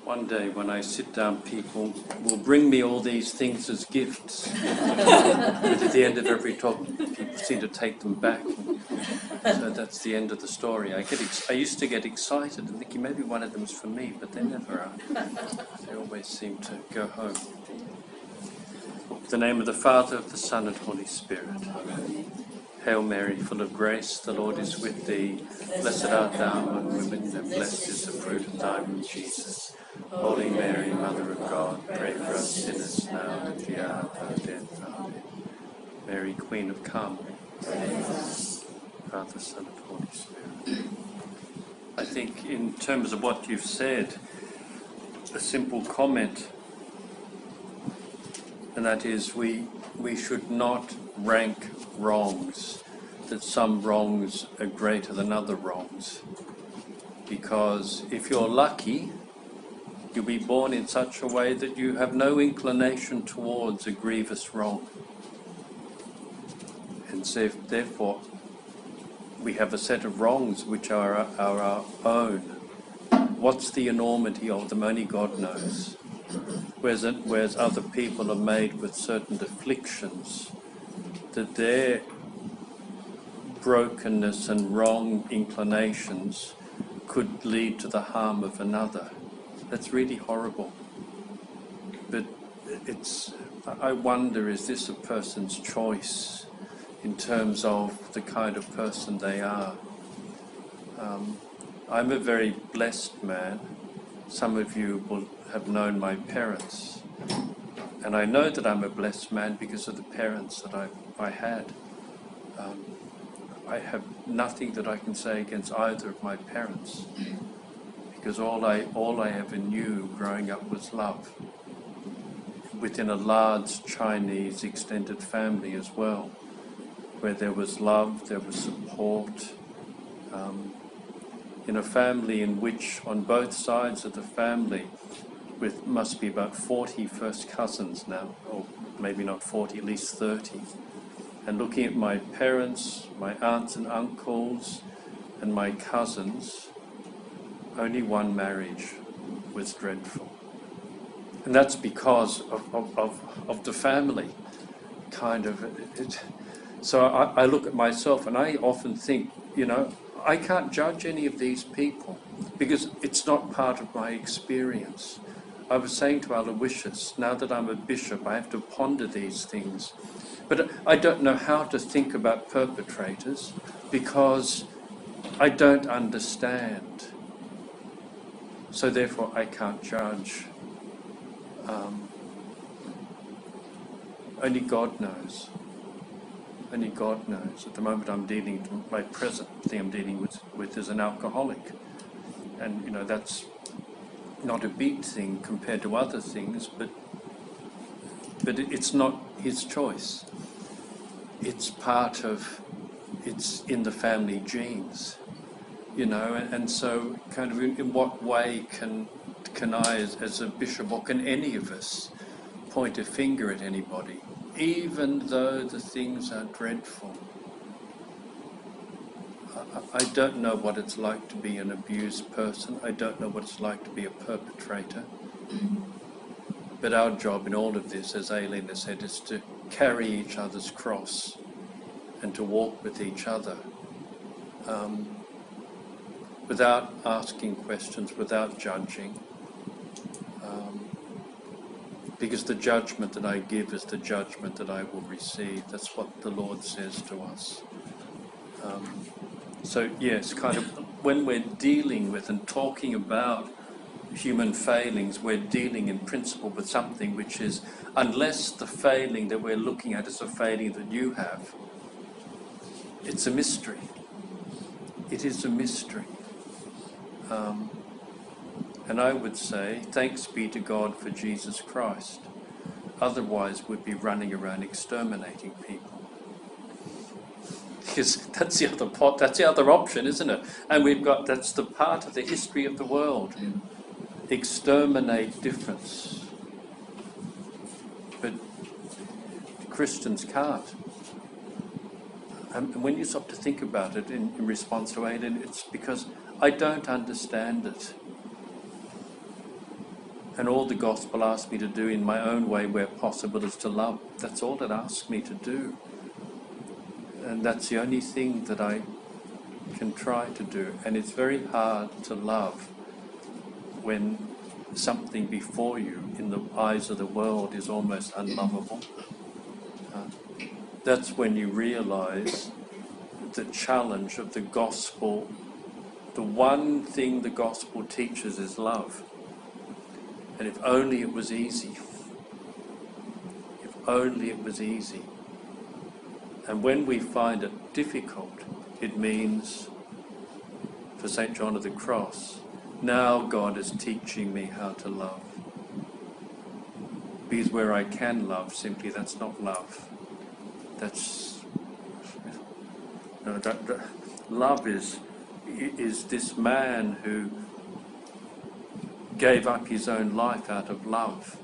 One day when I sit down, people will bring me all these things as gifts. But at the end of every talk, people seem to take them back. So that's the end of the story. I used to get excited and thinking maybe one of them's for me, but they never are. They always seem to go home. In the name of the Father, of the Son, and Holy Spirit. Amen. Hail Mary, full of grace, the Lord is with thee. Blessed art thou among women, and blessed is the fruit of thy womb, Jesus. Holy Mary, Mother of God, pray for us sinners now and at the hour of our death. Amen. Mary, Queen of Carmel, Father, Son, and Holy Spirit. I think in terms of what you've said, a simple comment, and that is we should not rank wrongs, that some wrongs are greater than other wrongs. Because if you're lucky, you'll be born in such a way that you have no inclination towards a grievous wrong. And so therefore, we have a set of wrongs which are our own. What's the enormity of them? Only God knows. Whereas other people are made with certain afflictions, that their brokenness and wrong inclinations could lead to the harm of another. That's really horrible. But I wonder, is this a person's choice in terms of the kind of person they are? I'm a very blessed man. Some of you will have known my parents. And I know that I'm a blessed man because of the parents that I had. I have nothing that I can say against either of my parents, because all I ever knew growing up was love, within a large Chinese extended family as well, where there was love, there was support, in a family in which on both sides of the family, with must be about 40 first cousins now, or maybe not 40, at least 30. And looking at my parents, my aunts and uncles, and my cousins, only one marriage was dreadful. And that's because of the family, kind of. So I look at myself and I often think, I can't judge any of these people because it's not part of my experience. I was saying to Aloysius, now that I'm a bishop, I have to ponder these things. But I don't know how to think about perpetrators because I don't understand. So therefore I can't judge. Only God knows. Only God knows. At the moment my present thing I'm dealing with is an alcoholic. And, that's not a big thing compared to other things, but it's not his choice. It's it's in the family genes, and so kind of in what way can I as a bishop, or can any of us, point a finger at anybody, even though the things are dreadful? I don't know what it's like to be an abused person. I don't know what it's like to be a perpetrator. But our job in all of this, as Aileen has said, is to carry each other's cross and to walk with each other without asking questions, without judging. Because the judgment that I give is the judgment that I will receive. That's what the Lord says to us. So yes, kind of when we're dealing with and talking about human failings, we're dealing in principle with something which is, unless the failing that we're looking at is a failing that you have, it's a mystery. It is a mystery. And I would say, thanks be to God for Jesus Christ. Otherwise, we'd be running around exterminating people. Because that's the other option, isn't it? And that's the part of the history of the world. Exterminate difference. But Christians can't. And when you stop to think about it in response to Aileen, it's because I don't understand it. And all the gospel asks me to do in my own way where possible is to love. That's all it asks me to do. And that's the only thing that I can try to do. And it's very hard to love when something before you in the eyes of the world is almost unlovable. That's when you realize the challenge of the gospel. The one thing the gospel teaches is love. And if only it was easy. If only it was easy. And when we find it difficult, it means, for St. John of the Cross, now God is teaching me how to love. Because where I can love, simply that's not love. That's... love is this man who gave up his own life out of love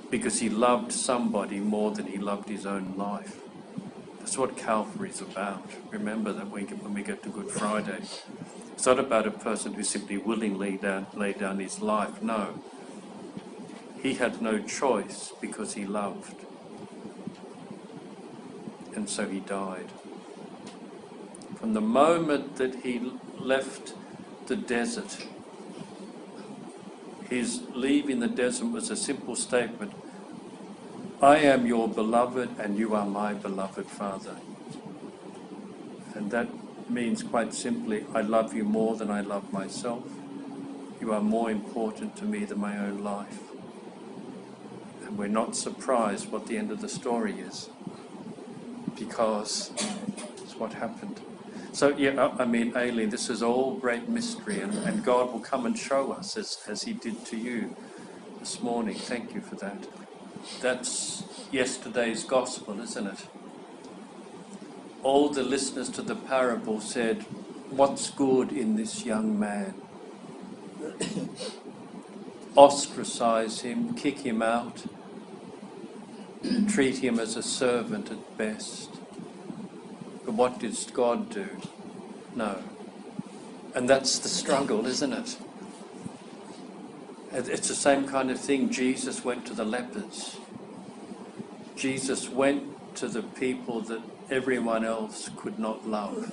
because he loved somebody more than he loved his own life. That's what Calvary is about. Remember that when we get to Good Friday. It's not about a person who simply willingly laid down his life. No. He had no choice because he loved. And so he died. From the moment that he left the desert, his leaving the desert was a simple statement: I am your beloved and you are my beloved Father. And that means quite simply, I love you more than I love myself. You are more important to me than my own life. And we're not surprised what the end of the story is, because it's what happened. So, yeah, I mean, Aileen, this is all great mystery, and God will come and show us as he did to you this morning. Thank you for that. That's yesterday's gospel, isn't it? All the listeners to the parable said, what's good in this young man? Ostracize him, kick him out, treat him as a servant at best. But what did God do? No. And that's the struggle, isn't it? It's the same kind of thing. Jesus went to the lepers. Jesus went to the people that everyone else could not love.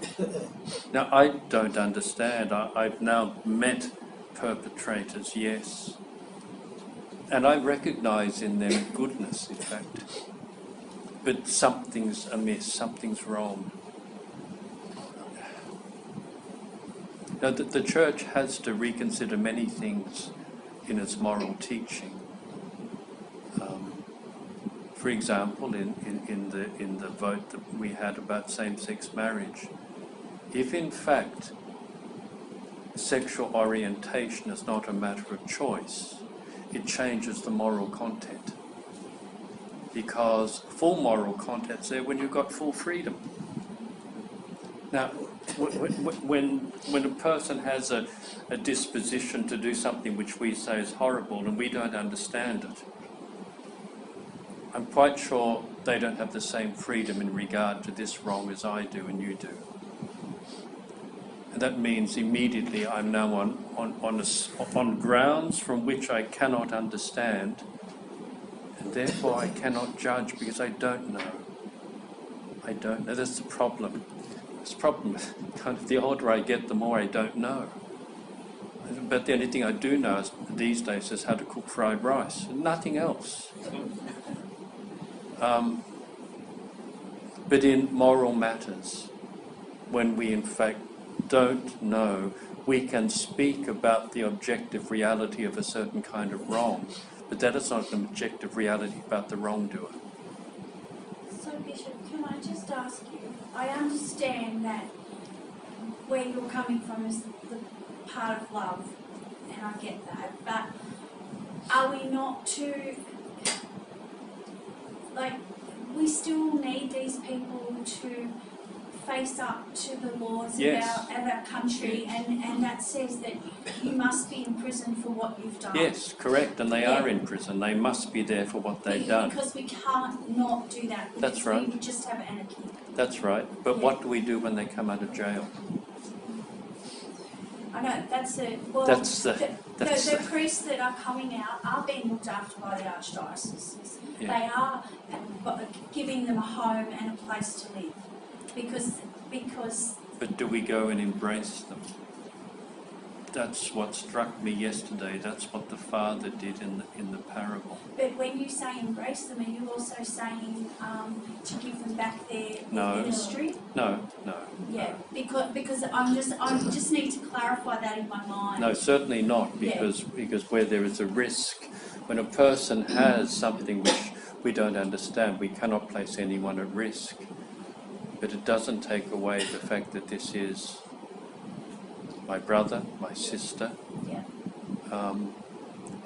Now, I don't understand. I've now met perpetrators, yes. And I recognise in them goodness, in fact. But something's amiss, something's wrong. Now, the church has to reconsider many things in its moral teaching. For example, in the vote that we had about same-sex marriage, if in fact sexual orientation is not a matter of choice, it changes the moral content. Because full moral content's there when you've got full freedom. Now, when a person has a disposition to do something which we say is horrible and we don't understand it, I'm quite sure they don't have the same freedom in regard to this wrong as I do and you do. And that means immediately I'm now on grounds from which I cannot understand, and therefore I cannot judge because I don't know. I don't know. That's the problem. This problem, kind of the older I get, the more I don't know. But the only thing I do know these days is how to cook fried rice, and nothing else. But in moral matters, when we in fact don't know, we can speak about the objective reality of a certain kind of wrong, but that is not an objective reality about the wrongdoer. So, Bishop, can I just ask you, I understand that where you're coming from is the part of love, and I get that, but are we not to, we still need these people to face up to the laws Yes. of our country, and that says that you must be in prison for what you've done. Yes, correct, and they are in prison. They must be there for what they've done. Because we can't not do that. That's right. We just have anarchy. That's right. But what do we do when they come out of jail? I know, that's it. Well, the priests that are coming out are being looked after by the archdiocese. Yeah. They are giving them a home and a place to live. Because... But do we go and embrace them? That's what struck me yesterday. That's what the Father did in the parable. But when you say embrace them, are you also saying to give them back their ministry? No. Yeah, because I just need to clarify that in my mind. No, certainly not, because where there is a risk, when a person has something which we don't understand, we cannot place anyone at risk. But it doesn't take away the fact that this is my brother, my sister. Yeah.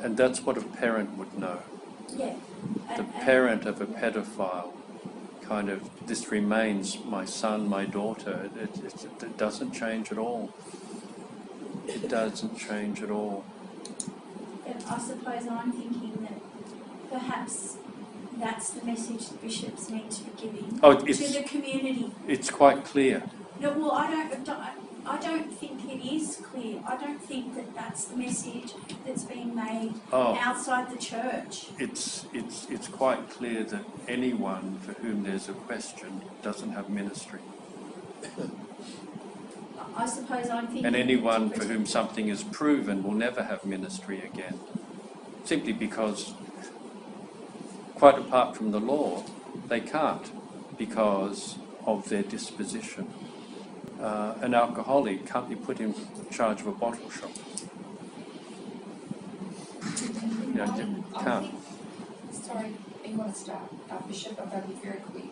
And that's what a parent would know. Yeah. The parent of a pedophile kind of, this remains my son, my daughter. It doesn't change at all. It doesn't change at all. But I suppose I'm thinking that perhaps that's the message the bishops need to be giving to the community. It's quite clear. No, well, I don't think it is clear. I don't think that that's the message that's being made outside the church. It's quite clear that anyone for whom there's a question doesn't have ministry. I suppose I'm thinking... And anyone for whom something is proven will never have ministry again. Simply because, quite apart from the law, they can't because of their disposition. An alcoholic can't be put in charge of a bottle shop. Can't. Sorry, you want to start, Bishop? I'm going to be very quick.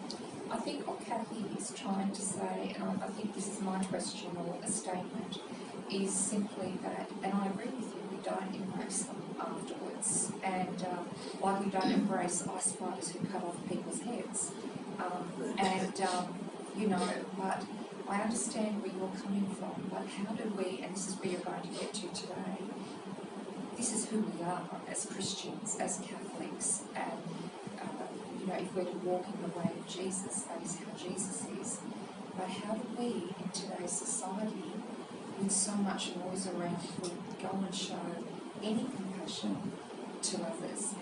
I think what Kathy is trying to say, and I think this is my question or a statement, is simply that, and I agree with you, we don't embrace them afterwards, and like we don't embrace ice spiders who cut off people's heads, but I understand where you're coming from, but how do we, and this is where you're going to get to today, this is who we are as Christians, as Catholics, and if we're to walk in the way of Jesus, that is how Jesus is. But how do we, in today's society, with so much noise around, we go and show any compassion to others?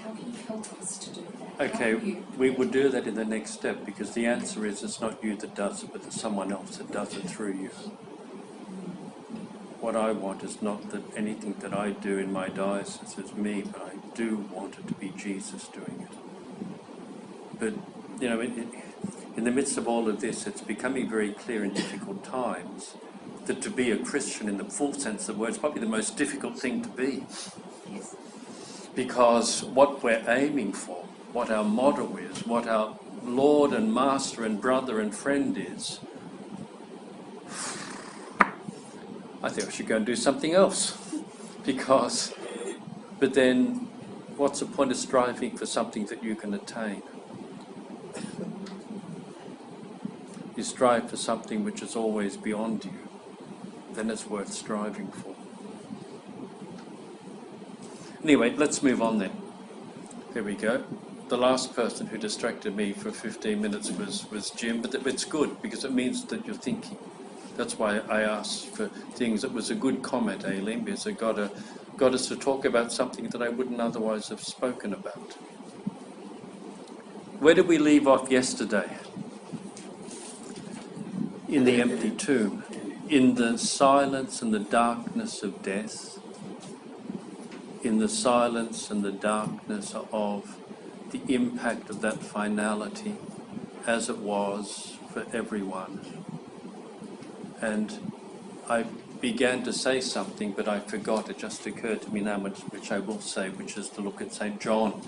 How can you help us to do that? Okay, we would do that in the next step, because the answer is it's not you that does it, but there's someone else that does it through you. What I want is not that anything that I do in my diocese is me, but I do want it to be Jesus doing it. But, in the midst of all of this, it's becoming very clear in difficult times that to be a Christian in the full sense of the word is probably the most difficult thing to be. Yes. Because what we're aiming for, what our motto is, what our Lord and Master and brother and friend is, I think I should go and do something else. But then, what's the point of striving for something that you can attain? You strive for something which is always beyond you, then it's worth striving for. Anyway, let's move on then. Here we go. The last person who distracted me for 15 minutes was Jim, but it's good because it means that you're thinking. That's why I asked for things. It was a good comment, Aileen, because it got us to talk about something that I wouldn't otherwise have spoken about. Where did we leave off yesterday? In the empty tomb. In the silence and the darkness of death. In the silence and the darkness of the impact of that finality as it was for everyone. And I began to say something, but I forgot. It just occurred to me now, which I will say, which is to look at St. John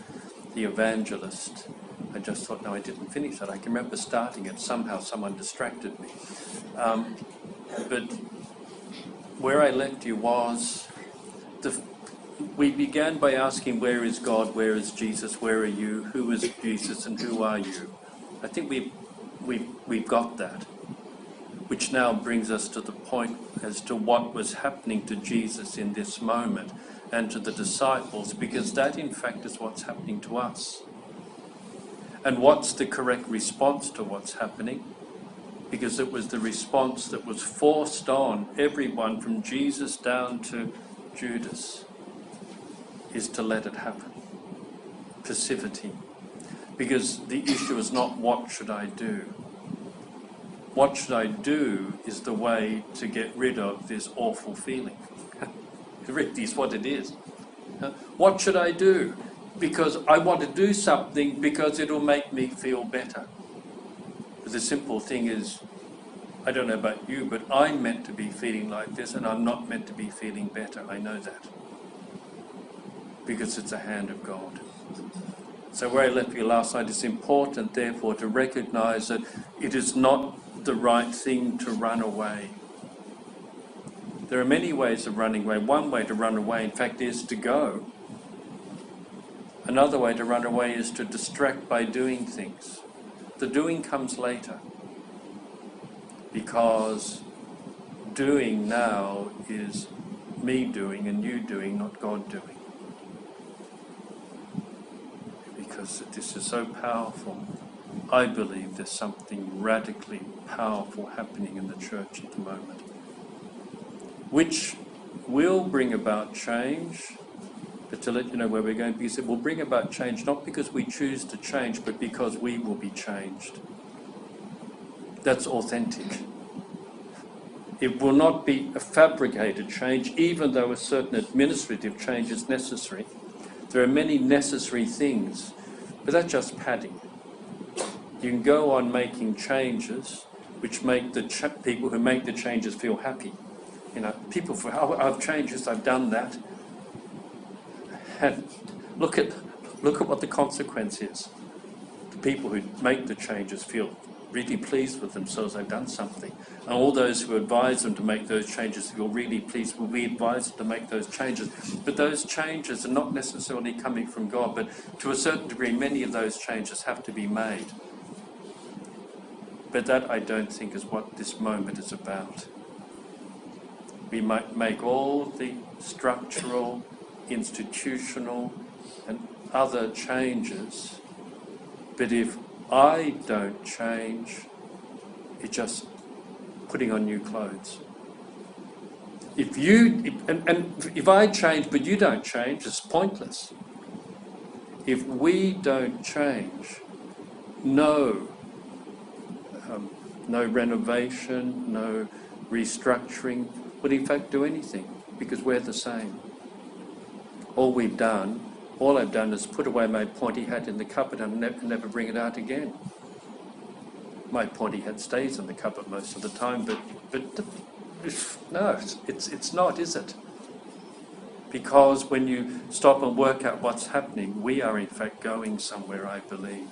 the Evangelist. I just thought, no, I didn't finish that. I can remember starting it. Somehow someone distracted me. But where I left you was, we began by asking, where is God, where is Jesus, where are you, who is Jesus, and who are you? I think we've got that. Which now brings us to the point as to what was happening to Jesus in this moment and to the disciples, because that in fact is what's happening to us. And what's the correct response to what's happening? because it was the response that was forced on everyone from Jesus down to Judas, is to let it happen. Passivity. Because the issue is not what should I do. What should I do is the way to get rid of this awful feeling. It really is what it is. What should I do? Because I want to do something because it'll make me feel better. But the simple thing is, I don't know about you, but I'm meant to be feeling like this and I'm not meant to be feeling better. I know that. Because it's a hand of God. So where I left you last night, it's important, therefore, to recognise that it is not the right thing to run away. There are many ways of running away. One way to run away, in fact, is to go. Another way to run away is to distract by doing things. The doing comes later, because doing now is me doing and you doing, not God doing. Because this is so powerful. I believe there's something radically powerful happening in the church at the moment, which will bring about change. But to let you know where we're going, because it will bring about change not because we choose to change, but because we will be changed. That's authentic. It will not be a fabricated change, even though a certain administrative change is necessary. There are many necessary things, but that's just padding. You can go on making changes which make the people who make the changes feel happy. You know, people feel, oh, I've changed this, I've done that. And look at what the consequence is. The people who make the changes feel really pleased with themselves, they've done something. And all those who advise them to make those changes feel really pleased when we advise them to make those changes. But those changes are not necessarily coming from God, but to a certain degree, many of those changes have to be made. But that, I don't think, is what this moment is about. We might make all the structural, institutional, and other changes, but if I don't change, it's just putting on new clothes. If I change but you don't change, it's pointless. If we don't change, no renovation, no restructuring would in fact do anything, because we're the same. All I've done is put away my pointy hat in the cupboard and never bring it out again. My pointy hat stays in the cupboard most of the time, but no, it's not, is it? Because when you stop and work out what's happening, we are in fact going somewhere, I believe.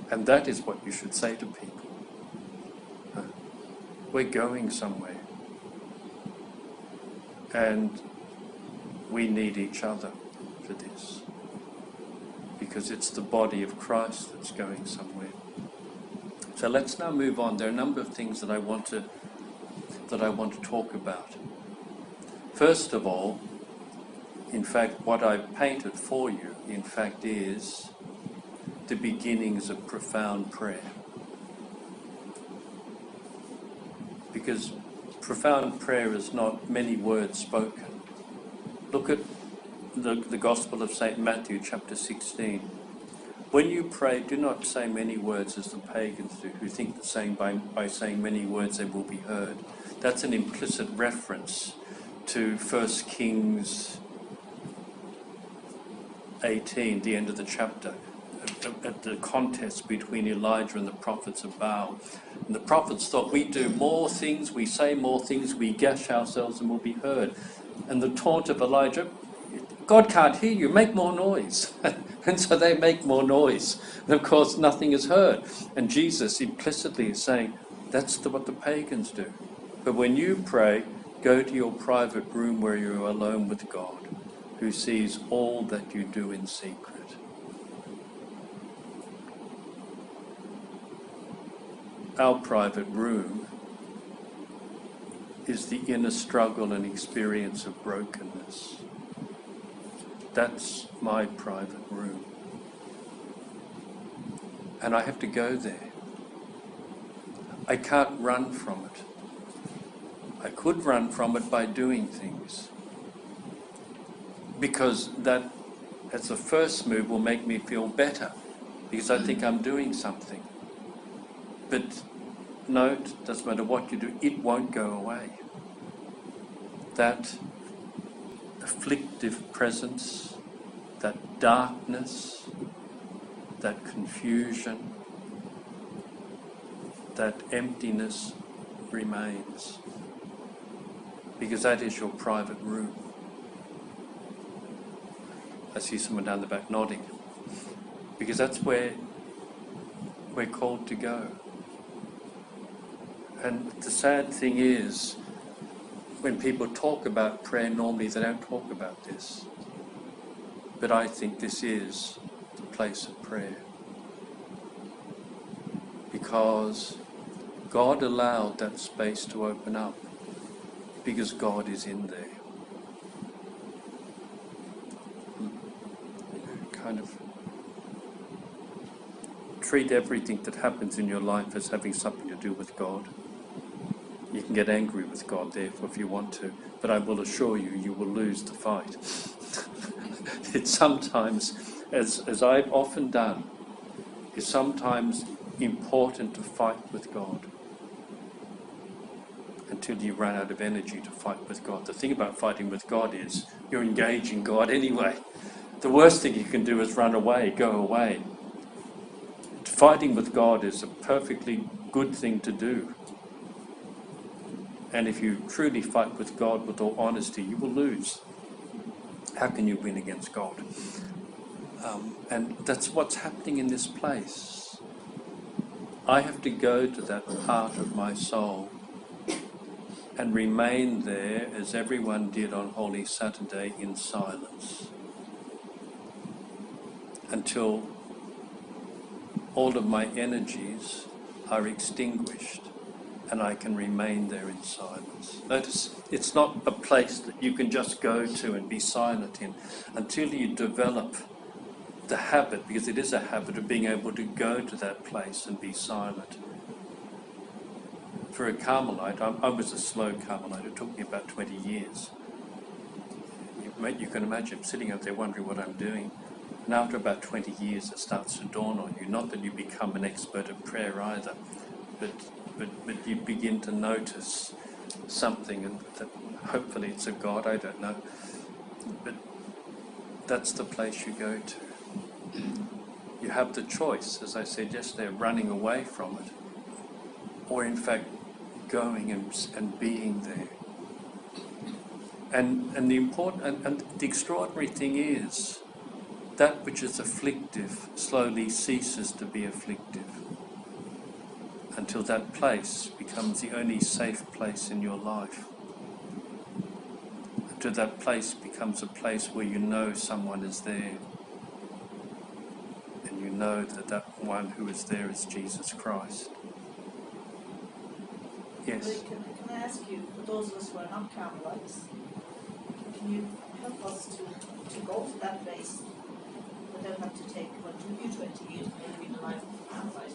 And that is what you should say to people. We're going somewhere. And we need each other for this, because it's the body of Christ that's going somewhere. So let's now move on. There are a number of things that I want to talk about. First of all, in fact, what I've painted for you, in fact, is the beginnings of profound prayer. Because profound prayer is not many words spoken. Look at the Gospel of St. Matthew, chapter 16. When you pray, do not say many words as the pagans do, who think that by saying many words they will be heard. That's an implicit reference to 1 Kings 18, the end of the chapter, at the contest between Elijah and the prophets of Baal. And the prophets thought, we do more things, we say more things, we gash ourselves and will be heard. And the taunt of Elijah, God can't hear you, make more noise. And so they make more noise. And of course, nothing is heard. And Jesus implicitly is saying, that's what the pagans do. But when you pray, go to your private room where you're alone with God, who sees all that you do in secret. Our private room is the inner struggle and experience of brokenness. That's my private room. And I have to go there. I can't run from it. I could run from it by doing things, because that, as the first move, will make me feel better, because I think I'm doing something. But note, doesn't matter what you do, it won't go away. That afflictive presence, that darkness, that confusion, that emptiness remains, because that is your private room. I see someone down the back nodding, because that's where we're called to go. And the sad thing is, when people talk about prayer, normally they don't talk about this. But I think this is the place of prayer, because God allowed that space to open up, because God is in there. Kind of treat everything that happens in your life as having something to do with God. You can get angry with God, therefore, if you want to, but I will assure you, you will lose the fight. It's sometimes, as I've often done, it's sometimes important to fight with God until you run out of energy to fight with God. The thing about fighting with God is you're engaging God anyway. The worst thing you can do is run away, go away. Fighting with God is a perfectly good thing to do. And if you truly fight with God with all honesty, you will lose. How can you win against God? And that's what's happening in this place. I have to go to that part of my soul and remain there, as everyone did on Holy Saturday, in silence, until all of my energies are extinguished and I can remain there in silence. Notice, it's not a place that you can just go to and be silent in until you develop the habit, because it is a habit, of being able to go to that place and be silent. For a Carmelite, I was a slow Carmelite. It took me about 20 years. You can imagine sitting up there wondering what I'm doing. And after about 20 years, it starts to dawn on you. Not that you become an expert at prayer either, but you begin to notice something, and that hopefully it's a God, I don't know. But that's the place you go to. You have the choice, as I said yesterday, of running away from it, or in fact going and being there. And the important and the extraordinary thing is, that which is afflictive slowly ceases to be afflictive, until that place becomes the only safe place in your life. Until that place becomes a place where you know someone is there, and you know that that one who is there is Jesus Christ. Yes? Can I ask you, for those of us who are not Carmelites, can you help us to go to that place without having to take, what took you 20 years, maybe in the life of a Carmelite?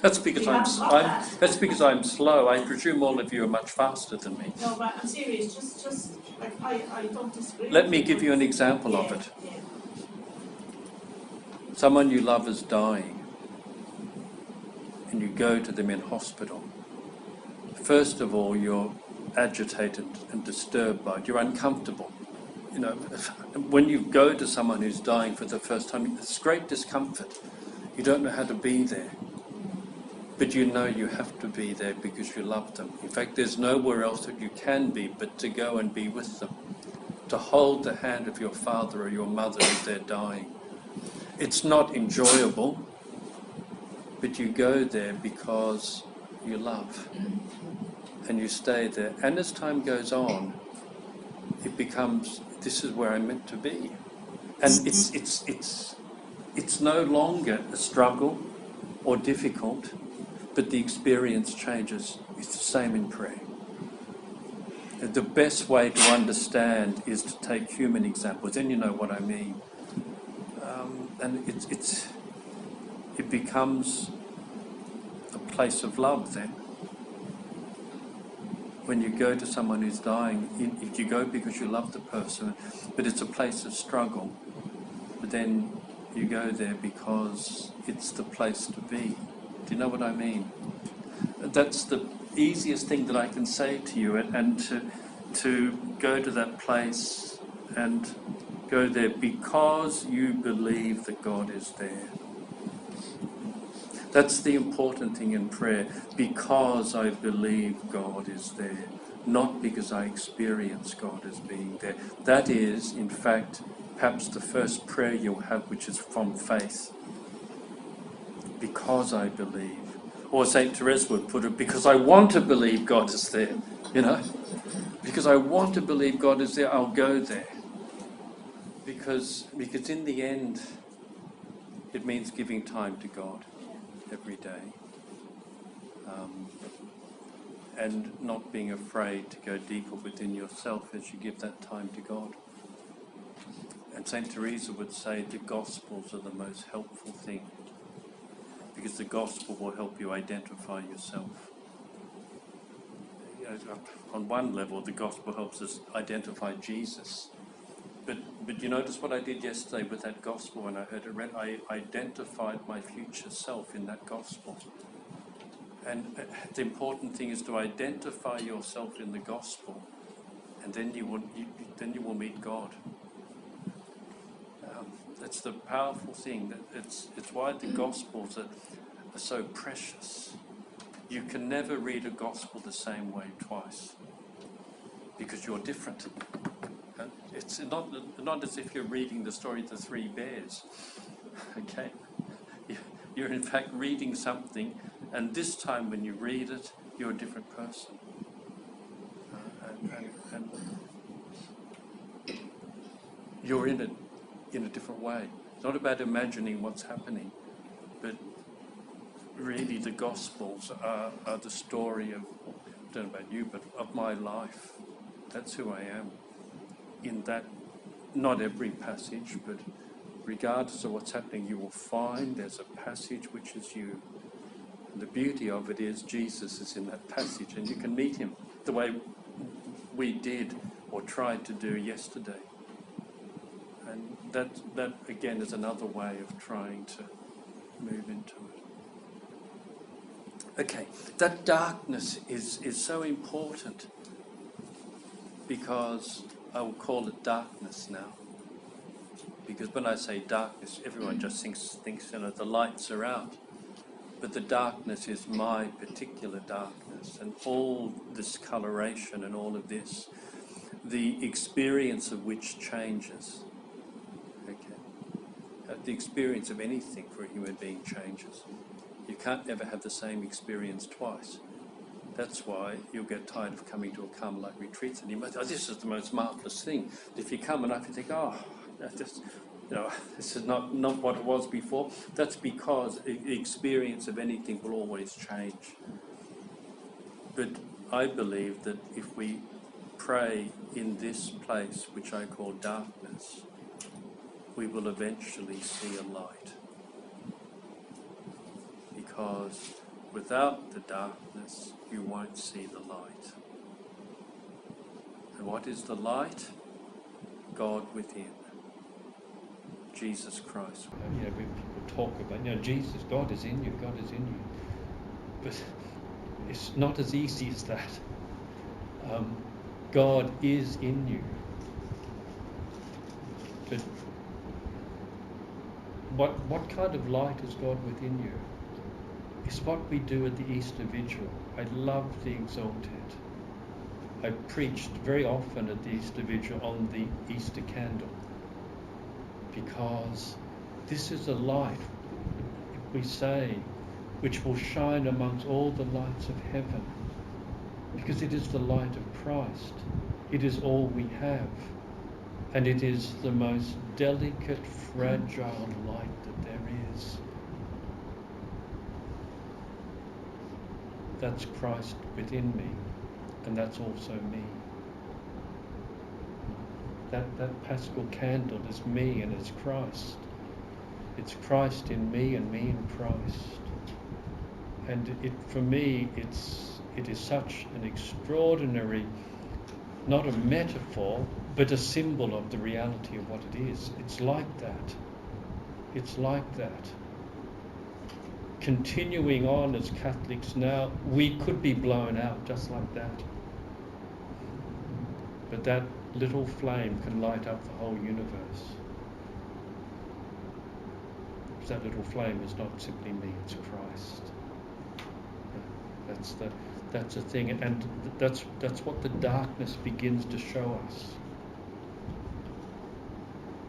That's because I'm slow. I presume all of you are much faster than me. No, but I'm serious. Just like I don't disagree. Let me give you an example of it. Yeah. Someone you love is dying, and you go to them in hospital. First of all, you're agitated and disturbed by it. You're uncomfortable. You know, when you go to someone who's dying for the first time, it's great discomfort. You don't know how to be there. But you know you have to be there because you love them. In fact, there's nowhere else that you can be but to go and be with them. To hold the hand of your father or your mother as they're dying. It's not enjoyable, but you go there because you love. And you stay there. And as time goes on, it becomes, this is where I'm meant to be. And it's no longer a struggle or difficult, but the experience changes. It's the same in prayer. The best way to understand is to take human examples, and you know what I mean. And it becomes a place of love then. When you go to someone who's dying, if you go because you love the person, but it's a place of struggle, but then you go there because it's the place to be. Do you know what I mean? That's the easiest thing that I can say to you, and to go to that place and go there because you believe that God is there. That's the important thing in prayer, because I believe God is there, not because I experience God as being there. That is, in fact, perhaps the first prayer you'll have, which is from faith. Because I believe. Or St. Therese would put it, because I want to believe God is there, you know. Because I want to believe God is there, I'll go there. Because in the end, it means giving time to God every day. And not being afraid to go deeper within yourself as you give that time to God. And St. Teresa would say the Gospels are the most helpful thing, because the Gospel will help you identify yourself. You know, on one level, the Gospel helps us identify Jesus. But you notice what I did yesterday with that Gospel when I heard it read? I identified my future self in that Gospel. And the important thing is to identify yourself in the Gospel, and then you will meet God. It's the powerful thing. It's why the Gospels are so precious. You can never read a Gospel the same way twice, because you're different. It's not as if you're reading the story of the three bears. Okay, you're in fact reading something. And this time when you read it, you're a different person. And you're in it in a different way. It's not about imagining what's happening, but really the Gospels are the story of, I don't know about you, but of my life. That's who I am. In that, not every passage, but regardless of what's happening, you will find there's a passage which is you. And the beauty of it is Jesus is in that passage, and you can meet him the way we did or tried to do yesterday. And that again is another way of trying to move into it. Okay, that darkness is so important, because I will call it darkness now. Because when I say darkness, everyone just thinks the lights are out. But the darkness is my particular darkness, and all this coloration and all of this, the experience of which changes. Okay, the experience of anything for a human being changes. You can't ever have the same experience twice. That's why you'll get tired of coming to a Carmelite retreat, and you might, this is the most marvellous thing. If you come enough, you think, this is not what it was before. That's because the experience of anything will always change. But I believe that if we pray in this place, which I call darkness, we will eventually see a light. Because without the darkness, you won't see the light. And what is the light? God within. Jesus Christ. You know, when people talk about, Jesus, God is in you, God is in you. But it's not as easy as that. God is in you. But what kind of light is God within you? It's what we do at the Easter Vigil. I love the Exalted. I preached very often at the Easter Vigil on the Easter candle, because this is a light, we say, which will shine amongst all the lights of heaven, because it is the light of Christ. It is all we have, and it is the most delicate, fragile light that there is. That's Christ within me, and that's also me. That paschal candle is me and it's Christ. It's Christ in me and me in Christ. And for me, it is such an extraordinary, not a metaphor, but a symbol of the reality of what it is. It's like that. It's like that. Continuing on as Catholics now, we could be blown out just like that. But that little flame can light up the whole universe. That little flame is not simply me, it's Christ. That's the thing, and that's what the darkness begins to show us.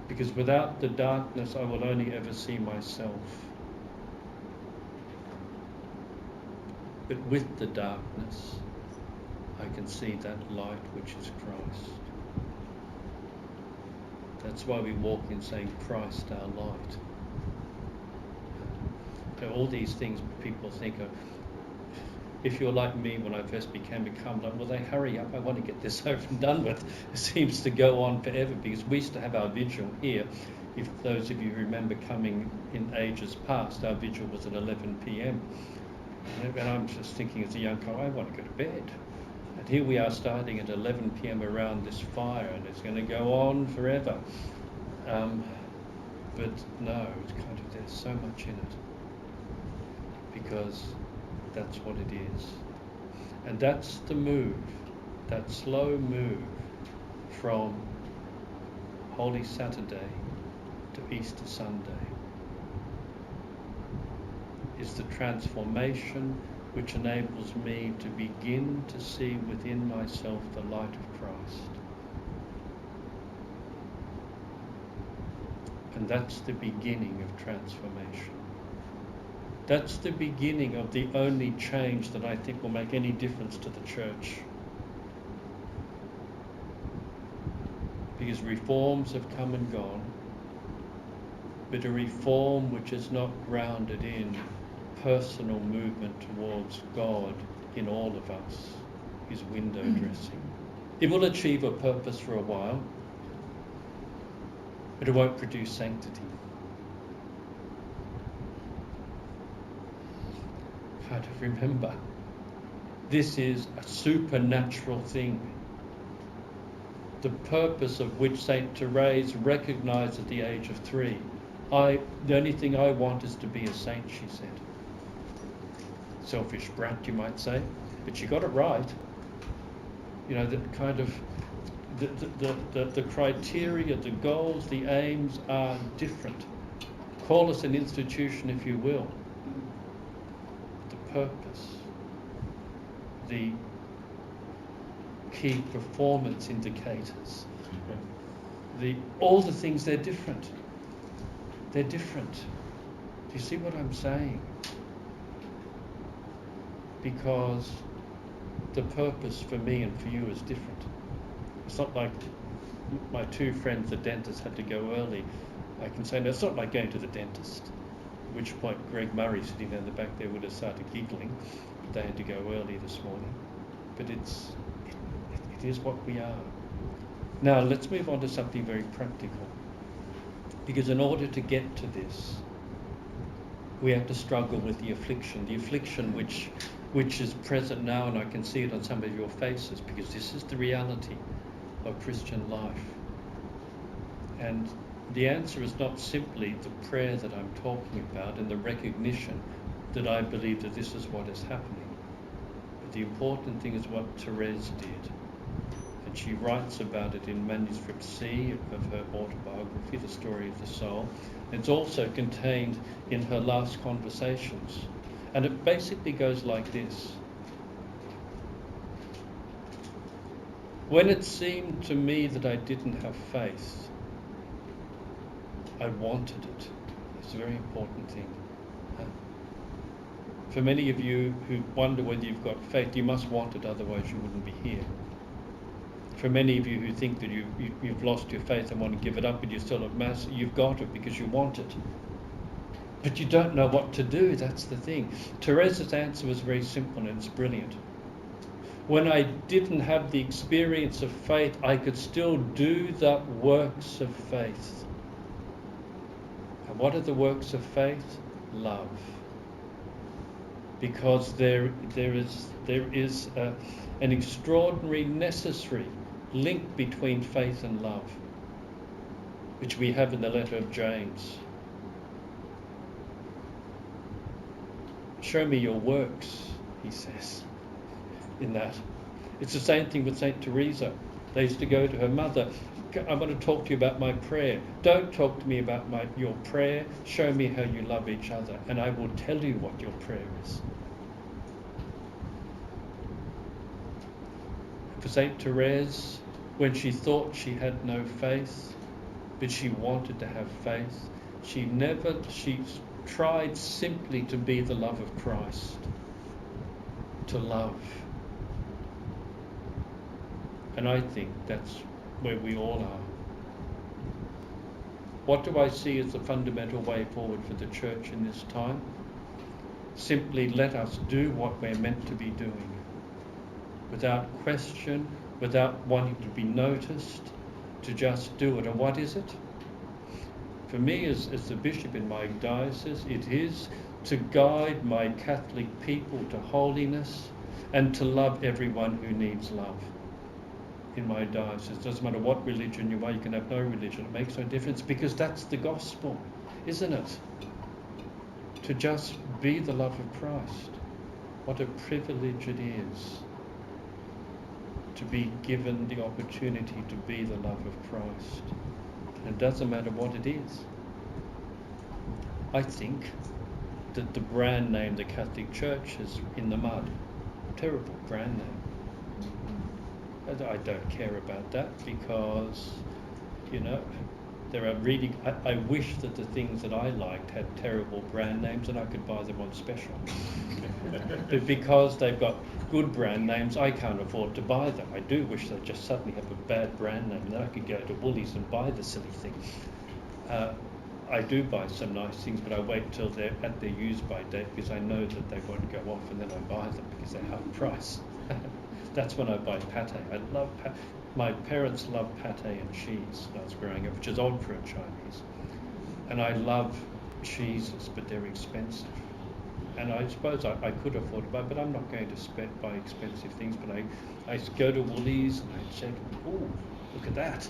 Because without the darkness, I will only ever see myself. But with the darkness, I can see that light which is Christ. That's why we walk in saying, Christ our light. So all these things people think of, if you're like me when I first became a Carmelite, well, they hurry up, I want to get this over and done with. It seems to go on forever, because we used to have our vigil here. If those of you remember coming in ages past, our vigil was at 11 p.m. And I'm just thinking as a young guy, I want to go to bed. And here we are starting at 11 p.m. around this fire, and it's going to go on forever. But no, it's kind of, there's so much in it. Because that's what it is. And that's the move, that slow move from Holy Saturday to Easter Sunday is the transformation which enables me to begin to see within myself the light of Christ. And that's the beginning of transformation. That's the beginning of the only change that I think will make any difference to the church. Because reforms have come and gone, but a reform which is not grounded in personal movement towards God in all of us is window dressing. It will achieve a purpose for a while, but it won't produce sanctity. Kind of remember, this is a supernatural thing, the purpose of which Saint Therese recognised at the age of 3. The only thing I want is to be a saint, she said. Selfish brat, you might say, but she got it right. You know, that kind of the criteria, the goals, the aims are different. Call us an institution if you will. Purpose, the key performance indicators, all the things, they're different. They're different. Do you see what I'm saying? Because the purpose for me and for you is different. It's not like my 2 friends, the dentists, had to go early. I can say, no, it's not like going to the dentist. At which point Greg Murray, sitting down the back there, would have started giggling. They had to go early this morning. But it is what we are. Now let's move on to something very practical. Because in order to get to this, we have to struggle with the affliction which is present now, and I can see it on some of your faces, because this is the reality of Christian life. And the answer is not simply the prayer that I'm talking about and the recognition that I believe that this is what is happening. But the important thing is what Therese did. And she writes about it in manuscript C of her autobiography, The Story of the Soul. It's also contained in her last conversations. And it basically goes like this. When it seemed to me that I didn't have faith, I wanted it. It's a very important thing. For many of you who wonder whether you've got faith, you must want it, otherwise you wouldn't be here. For many of you who think that you've lost your faith and want to give it up and you're still at Mass, you've got it because you want it. But you don't know what to do, that's the thing. Therese's answer was very simple and it's brilliant. When I didn't have the experience of faith, I could still do the works of faith. And What are the works of faith? Love. Because there is an extraordinary, necessary link between faith and love, which we have in the letter of James. Show me your works, he says, in that. It's the same thing with St. Teresa. They used to go to her mother, I want to talk to you about my prayer. Don't talk to me about your prayer. Show me how you love each other, and I will tell you what your prayer is. For St. Therese, when she thought she had no faith, but she wanted to have faith, she tried simply to be the love of Christ, to love. And I think that's where we all are. What do I see as the fundamental way forward for the church in this time? Simply let us do what we're meant to be doing, without question, without wanting to be noticed, to just do it. And what is it? For me, as the bishop in my diocese, it is to guide my Catholic people to holiness and to love everyone who needs love in my diocese. It doesn't matter what religion you are, you can have no religion, it makes no difference, because that's the gospel, isn't it? To just be the love of Christ. What a privilege it is to be given the opportunity to be the love of Christ. It doesn't matter what it is. I think that the brand name the Catholic Church is in the mud. Terrible brand name. I don't care about that, because, there are really... I wish that the things that I liked had terrible brand names and I could buy them on special. But because they've got good brand names, I can't afford to buy them. I do wish they'd just suddenly have a bad brand name, and then I could go to Woolies and buy the silly thing. I do buy some nice things, but I wait till they're at their use-by date, because I know that they won't go off, and then I buy them because they're half price. That's when I buy pate. I love pate. My parents loved pate and cheese when I was growing up, which is odd for a Chinese. And I love cheeses, but they're expensive. And I suppose I could afford to buy, but I'm not going to buy expensive things. But I go to Woolies and I check, oh, look at that.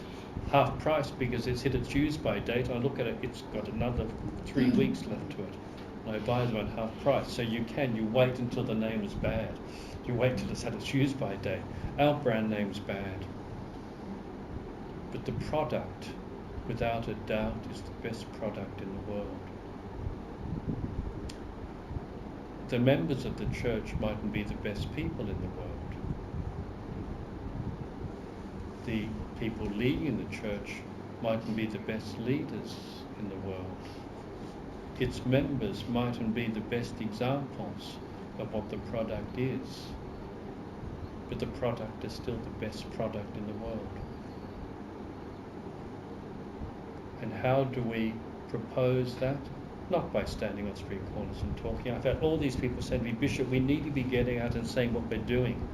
Half price, because it's hit its use-by date. I look at it, it's got another 3 weeks left to it. And I buy them at half price. So you wait until the name is bad. You wait till it's had its use-by date. Our brand name's bad. But the product, without a doubt, is the best product in the world. The members of the church mightn't be the best people in the world. The people leading the church mightn't be the best leaders in the world. Its members mightn't be the best examples of what the product is. But the product is still the best product in the world. And how do we propose that? Not by standing on street corners and talking. I've had all these people say to me, Bishop, we need to be getting out and saying what we're doing.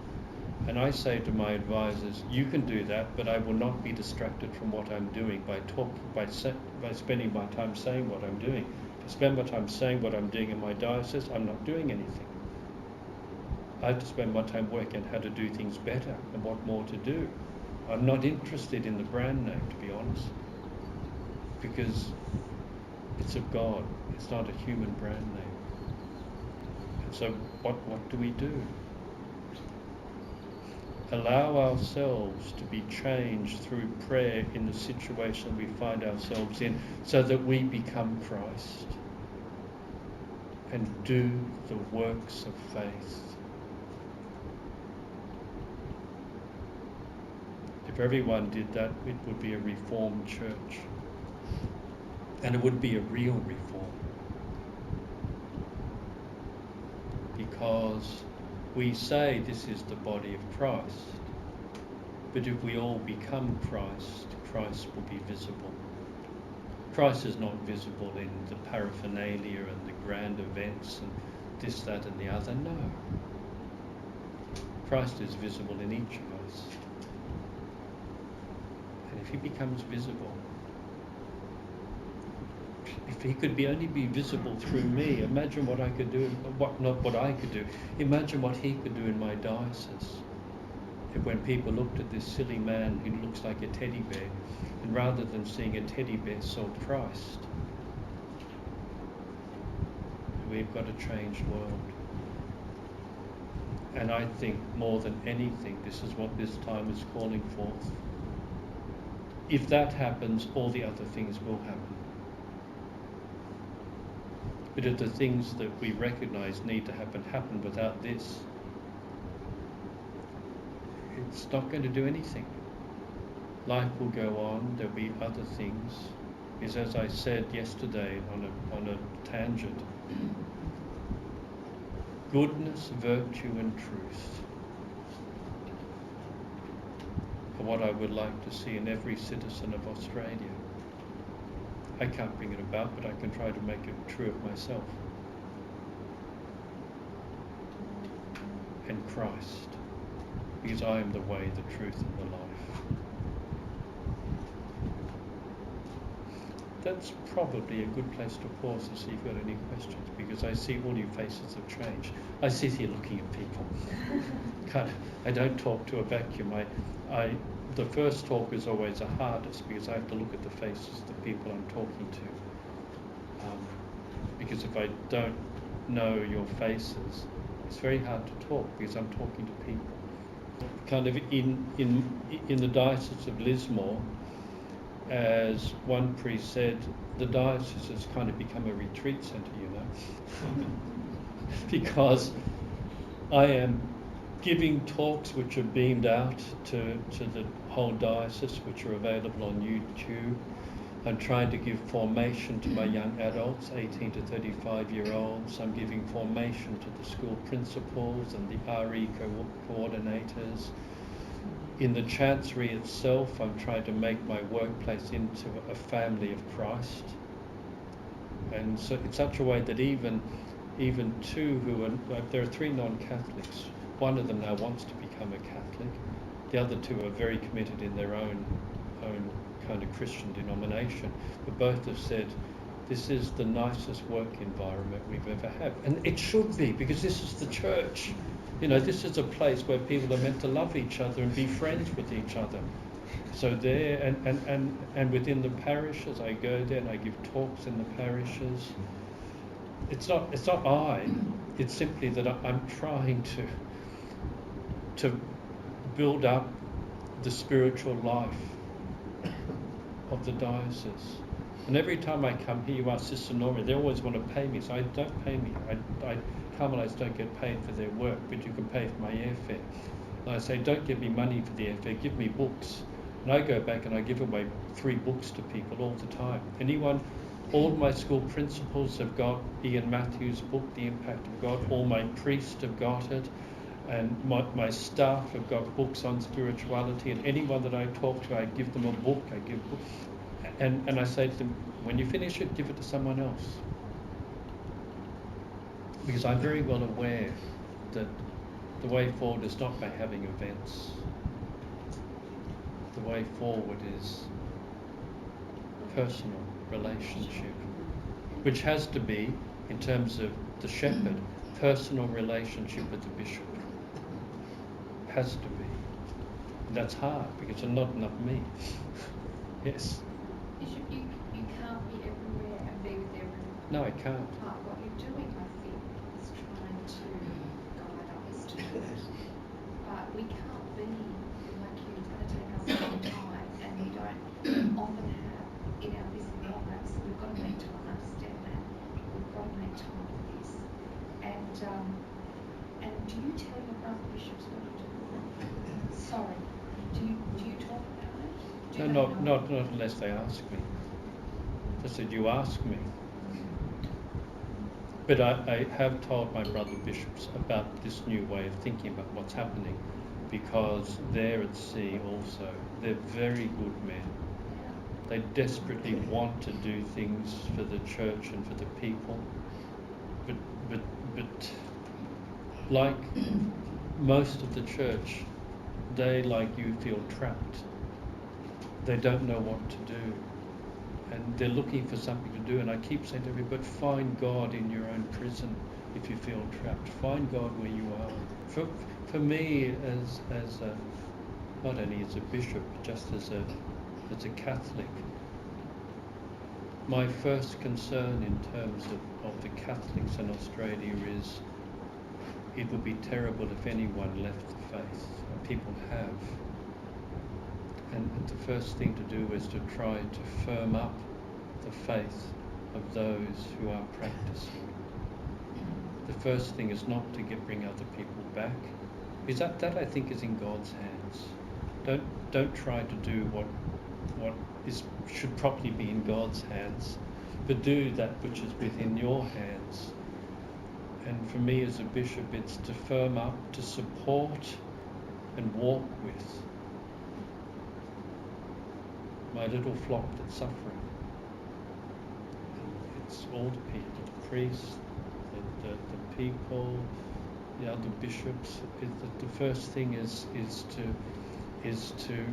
And I say to my advisors, you can do that, but I will not be distracted from what I'm doing by spending my time saying what I'm doing. If I spend my time saying what I'm doing in my diocese, I'm not doing anything. I have to spend my time working on how to do things better and what more to do. I'm not interested in the brand name, to be honest, because it's of God. It's not a human brand name. And so what do we do? Allow ourselves to be changed through prayer in the situation we find ourselves in, so that we become Christ and do the works of faith. If everyone did that, it would be a reformed church. And it would be a real reform. Because we say this is the body of Christ, but if we all become Christ, Christ will be visible. Christ is not visible in the paraphernalia and the grand events and this, that and the other. No. Christ is visible in each of us. And if he becomes visible, If he could only be visible through me, imagine what I could do, not what I could do, imagine what he could do in my diocese. If when people looked at this silly man who looks like a teddy bear, and rather than seeing a teddy bear, saw Christ. We've got a changed world. And I think more than anything, this is what this time is calling forth. If that happens, all the other things will happen. But if the things that we recognise need to happen without this, it's not going to do anything. Life will go on, there'll be other things. Because as I said yesterday on a tangent, goodness, virtue and truth are what I would like to see in every citizen of Australia. I can't bring it about, but I can try to make it true of myself. And Christ, because I am the way, the truth and the life. That's probably a good place to pause to see if you've got any questions, because I see all your faces have changed. I sit here looking at people. I don't talk to a vacuum. The first talk is always the hardest because I have to look at the faces of the people I'm talking to. Because if I don't know your faces, it's very hard to talk because I'm talking to people. Kind of in the Diocese of Lismore, as one priest said, the diocese has kind of become a retreat centre, you know, because I am giving talks which are beamed out to the whole diocese, which are available on YouTube. I'm trying to give formation to my young adults, 18 to 35-year-olds. I'm giving formation to the school principals and the RE coordinators. In the chancery itself, I'm trying to make my workplace into a family of Christ. And so in such a way that even two who are, there are 3 non-Catholics. One of them now wants to become a Catholic. The other 2 are very committed in their own kind of Christian denomination. But both have said, this is the nicest work environment we've ever had. And it should be, because this is the church. You know, this is a place where people are meant to love each other and be friends with each other. So there, and within the parishes, I go there and I give talks in the parishes. It's not it's simply that I'm trying to build up the spiritual life of the diocese. And every time I come here, you ask Sister Nora, they always want to pay me. So I don't pay me. Carmelites don't get paid for their work, but you can pay for my airfare. And I say, don't give me money for the airfare, give me books. And I go back and I give away 3 books to people all the time. All my school principals have got Ian Matthews' book, The Impact of God. All my priests have got it. And my staff have got books on spirituality. And anyone that I talk to, I give them a book. And I say to them, when you finish it, give it to someone else. Because I'm very well aware that the way forward is not by having events. The way forward is personal relationship, which has to be, in terms of the shepherd, personal relationship with the bishop. Has to be. And that's hard because there's not enough me. Yes. Bishop, you can't be everywhere and be with everyone. No, I can't. What you're doing, I think, is trying to guide us to it. But we can't be like you. It's going to take us a long time, and we don't often have in our busy lives. So we've got to make time to understand that. We've got to make time for this. And do you tell your brother bishops what you do? Sorry. Do you talk about it? No, not unless they ask me. I said, you ask me. But I have told my brother bishops about this new way of thinking about what's happening, because they're at sea also. They're very good men. They desperately want to do things for the church and for the people. But like most of the church, they, like you, feel trapped. They don't know what to do. and they're looking for something to do. And I keep saying to everybody, but find God in your own prison if you feel trapped. Find God where you are. For me, as a, not only as a bishop, but just as a Catholic, my first concern in terms of the Catholics in Australia is it would be terrible if anyone left the faith. People have. And the first thing to do is to try to firm up the faith of those who are practicing. The first thing is not to bring other people back, because that I think is in God's hands. Don't try to do what should properly be in God's hands, but do that which is within your hands. And for me as a bishop, it's to firm up, to support and walk with my little flock that's suffering. And it's all the people, the priests, the people, the other bishops. The first thing is to,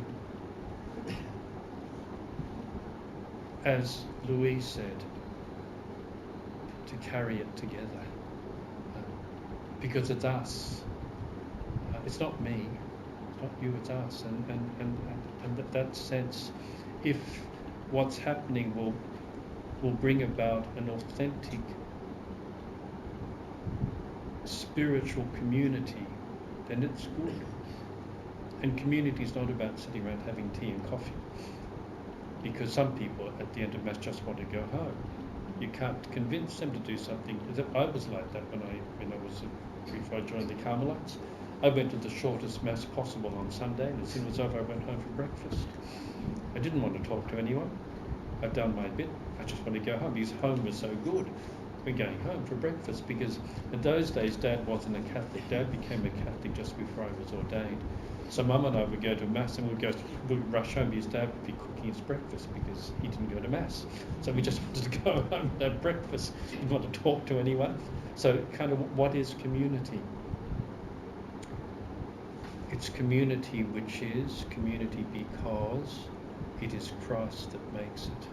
as Louise said, to carry it together. Because it's us. It's not me. It's not you. It's us. And that sense, if what's happening will bring about an authentic spiritual community, then it's good. And community is not about sitting around having tea and coffee, because some people at the end of Mass just want to go home. You can't convince them to do something. I was like that before I joined the Carmelites. I went to the shortest Mass possible on Sunday, and as soon as I went home for breakfast. I didn't want to talk to anyone. I've done my bit. I just want to go home, because home was so good. We're going home for breakfast, because in those days Dad wasn't a Catholic. Dad became a Catholic just before I was ordained. So Mum and I would go to Mass, and we'd rush home because Dad would be cooking his breakfast because he didn't go to Mass. So we just wanted to go home and have breakfast. We didn't want to talk to anyone. So kind of what is community? It's community which is community because it is Christ that makes it.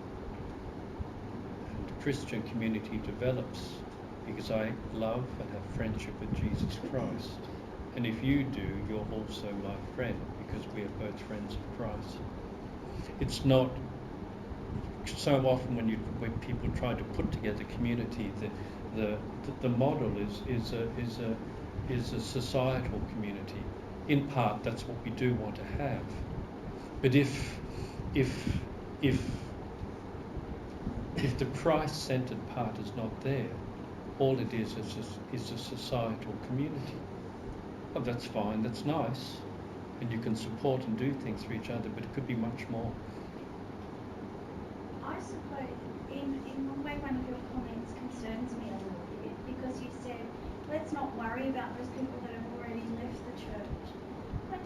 And Christian community develops because I love and have friendship with Jesus Christ. And if you do, you're also my friend, because we are both friends of Christ. It's not so often when people try to put together community, the model is a societal community. In part, that's what we do want to have. But if the Christ-centered part is not there, all it is a societal community. Oh, that's fine, that's nice, and you can support and do things for each other, but it could be much more. I suppose in one way one of your comments concerns me a little bit, because you said, let's not worry about those people that have already left the church. But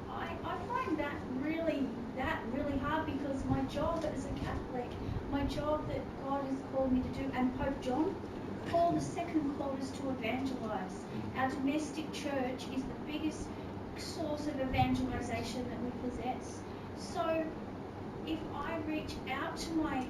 I find that really hard, because my job as a Catholic, my job that God has called me to do, and Pope John, the second call is to evangelise. Our domestic church is the biggest source of evangelisation that we possess. So if I reach out to my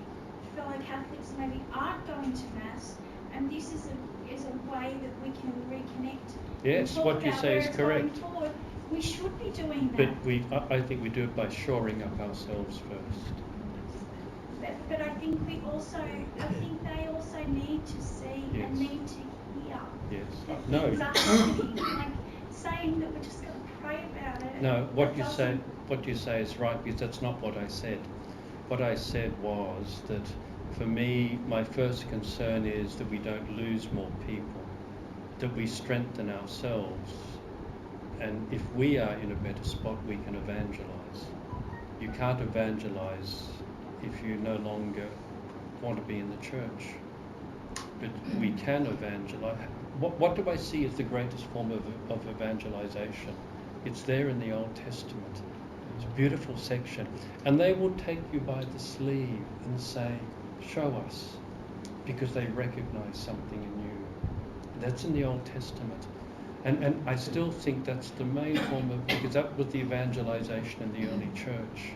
fellow Catholics who maybe aren't going to Mass, and this is a way that we can reconnect. Yes, what you say is correct. Forward, we should be doing that. But I think we do it by shoring up ourselves first. But I think they also need to see and need to hear. Yes. That No. things are happening. Like saying that we're just going to pray about it. No, what you say is right, because that's not what I said. What I said was that for me, my first concern is that we don't lose more people, that we strengthen ourselves, and if we are in a better spot, we can evangelise. You can't evangelise if you no longer want to be in the church. But we can evangelise. What do I see as the greatest form of evangelisation? It's there in the Old Testament. It's a beautiful section. And they will take you by the sleeve and say, show us, because they recognise something in you. That's in the Old Testament. And I still think that's the main form of, because that was the evangelisation in the early church.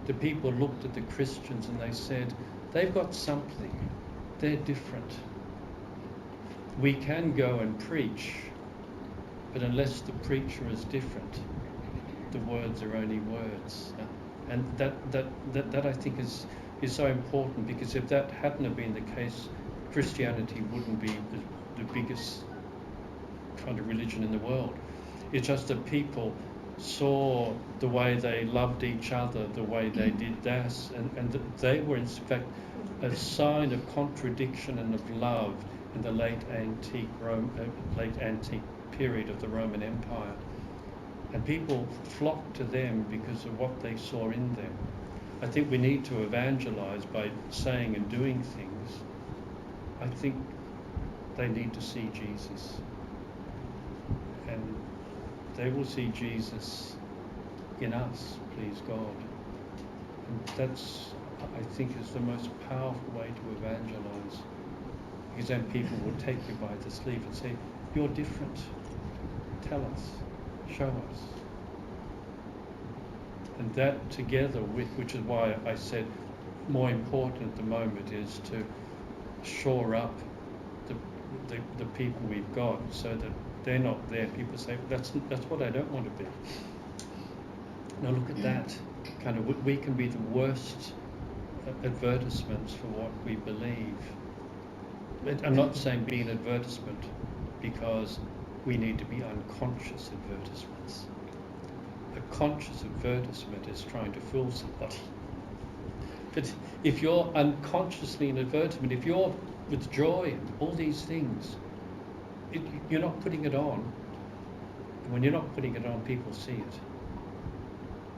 the people looked at the Christians and they said, they've got something, they're different. We can go and preach, but unless the preacher is different, the words are only words. And that I think is so important, because if that hadn't have been the case, Christianity wouldn't be the biggest kind of religion in the world. It's just that people saw the way they loved each other, the way they did that, and they were in fact a sign of contradiction and of love in the late antique period of the Roman Empire. And people flocked to them because of what they saw in them. I think we need to evangelize by saying and doing things. I think they need to see Jesus. And they will see Jesus in us, please God. And that's, I think, is the most powerful way to evangelize. Because then people will take you by the sleeve and say, you're different. Tell us. Show us. And that together with, which is why I said more important at the moment, is to shore up the people we've got, so that they're not there. People say, that's what I don't want to be. Now look at that. Kind of, we can be the worst advertisements for what we believe. I'm not saying be an advertisement, because we need to be unconscious advertisements. A conscious advertisement is trying to fool somebody. But if you're unconsciously an advertisement, if you're with joy and all these things, you're not putting it on. And when you're not putting it on, people see it.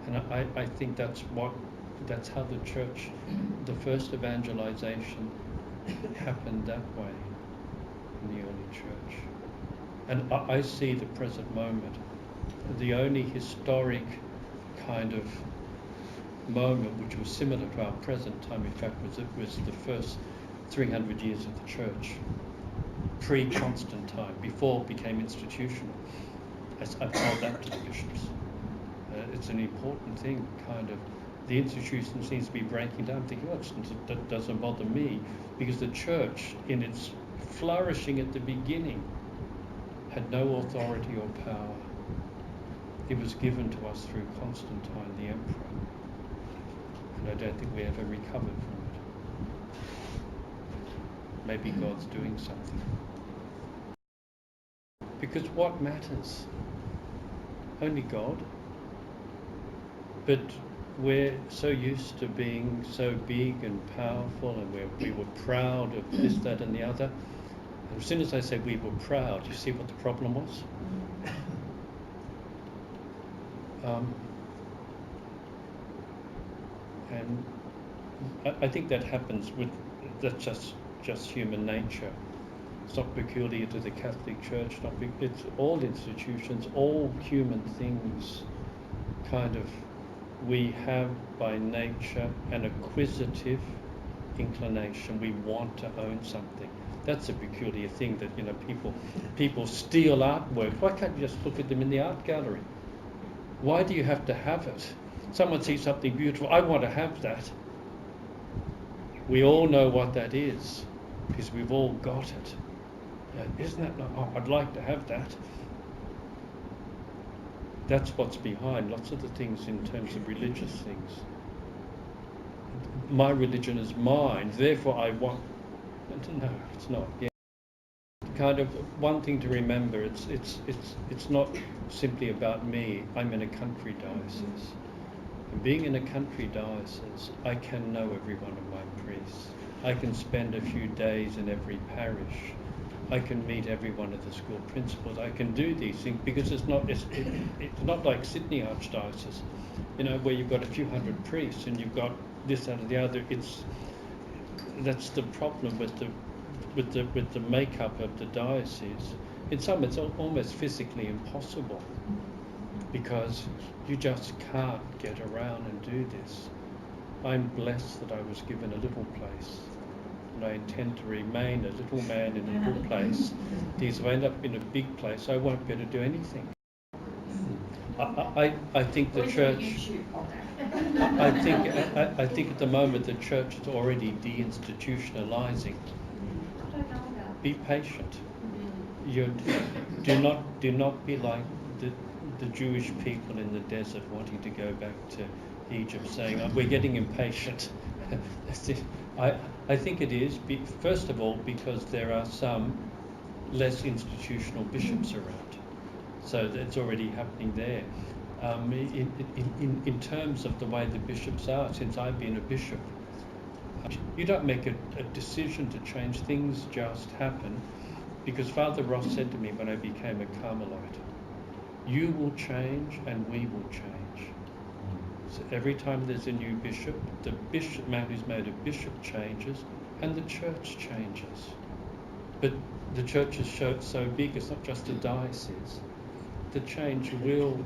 And I think that's how the church, the first evangelization happened that way in the early church. And I see the present moment, the only historic kind of moment which was similar to our present time, in fact, was the first 300 years of the church, pre-Constantine, before it became institutional. I've told that to the bishops. It's an important thing, kind of. The institution seems to be breaking down. I'm thinking, that doesn't bother me, because the church, in its flourishing at the beginning, had no authority or power. It was given to us through Constantine, the emperor. And I don't think we ever recovered from it. Maybe God's doing something. Because what matters? Only God. But we're so used to being so big and powerful, and we were proud of this, that and the other. And as soon as I said we were proud, you see what the problem was? And I think that happens that's just human nature. It's not peculiar to the Catholic Church, it's all institutions, all human things, kind of, we have by nature an acquisitive inclination. We want to own something. That's a peculiar thing, that people steal artwork. Why can't you just look at them in the art gallery? Why do you have to have it? Someone sees something beautiful, I want to have that. We all know what that is, because we've all got it. Isn't that, I'd like to have that. That's what's behind lots of the things in terms of religious things. My religion is mine, therefore I want. No, it's not. Yeah. Kind of one thing to remember, it's not simply about me. I'm in a country diocese. And being in a country diocese, I can know every one of my priests. I can spend a few days in every parish. I can meet every one of the school principals. I can do these things because it's not like Sydney Archdiocese, where you've got a few hundred priests and you've got this, that, and the other. That's the problem with the makeup of the diocese. In some, it's almost physically impossible, because you just can't get around and do this. I'm blessed that I was given a little place. And I intend to remain a little man in a little place. Because if I end up in a big place, I won't be able to do anything. I think the church. I think at the moment the church is already deinstitutionalizing. I don't know about. Be patient. You do not be like the Jewish people in the desert wanting to go back to Egypt, saying, "Oh, we're getting impatient." I think it is, first of all, because there are some less institutional bishops around. So that's already happening there. In terms of the way the bishops are, since I've been a bishop, you don't make a decision to change, things just happen. Because Father Ross said to me when I became a Carmelite, you will change and we will change. So every time there's a new bishop, the bishop, man who's made a bishop changes and the church changes. But the church is so big, it's not just a diocese. The change will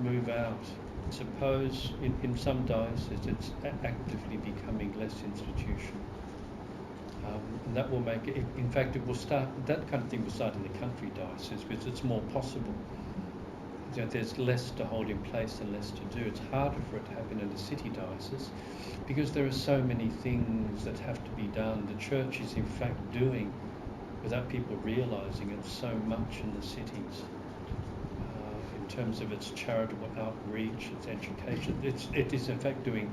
move out. Suppose in some dioceses it's actively becoming less institutional. And that will make it, in fact, it will start, that kind of thing will start in the country dioceses because it's more possible. You know, there's less to hold in place and less to do. It's harder for it to happen in a city diocese because there are so many things that have to be done. The church is in fact doing, without people realising it, so much in the cities. In terms of its charitable outreach, its education, it is in fact doing